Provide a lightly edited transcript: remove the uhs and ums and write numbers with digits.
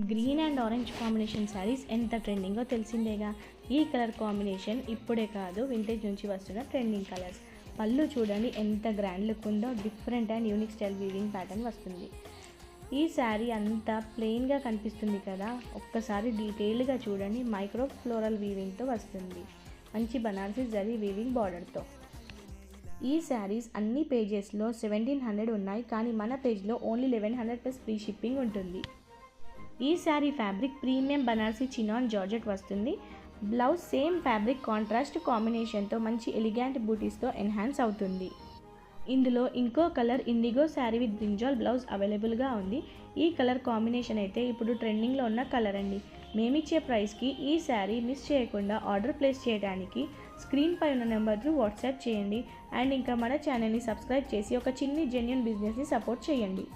Green and orange combination saris ఎంత ట్రెండింగో తెలిసిందేగా. ఈ colour combination ఇప్పుడే కాదు, వింటేజ్ నుంచి వస్తున్న ట్రెండింగ్ కలర్స్. పళ్ళు చూడండి ఎంత గ్రాండ్ లుక్ ఉందో, different and unique style weaving pattern వస్తుంది. ఈ శారీ అంతా ప్లెయిన్గా కనిపిస్తుంది కదా, ఒక్కసారి డీటెయిల్గా చూడండి. మైక్రో ఫ్లోరల్ వీవింగ్తో వస్తుంది, మంచి బనారసి జరీ వీవింగ్ బార్డర్తో. ఈ శారీస్ అన్ని పేజెస్లో 1700 ఉన్నాయి, కానీ మన పేజ్లో ఓన్లీ 1100 ప్లస్ ఫ్రీ షిప్పింగ్ ఉంటుంది. ఈ sari fabric premium Banarasi chinon georgette వస్తుంది. బ్లౌజ్ సేమ్ ఫ్యాబ్రిక్ కాంట్రాస్ట్ కాంబినేషన్తో మంచి ఎలిగెంట్ బూటీస్తో ఎన్హాన్స్ అవుతుంది. ఇందులో ఇంకో colour IndiGo sari with brinjal blouse అవైలబుల్గా ఉంది. ఈ కలర్ కాంబినేషన్ అయితే ఇప్పుడు ట్రెండింగ్లో ఉన్న కలర్ అండి. మేమిచ్చే ప్రైస్కి ఈ శారీ మిస్ చేయకుండా ఆర్డర్ ప్లేస్ చేయడానికి స్క్రీన్పై ఉన్న నెంబర్ త్రూ వాట్సాప్ చేయండి. అండ్ ఇంకా మన ఛానల్ని సబ్స్క్రైబ్ చేసి ఒక చిన్ని జెన్యూన్ బిజినెస్ని సపోర్ట్ చేయండి.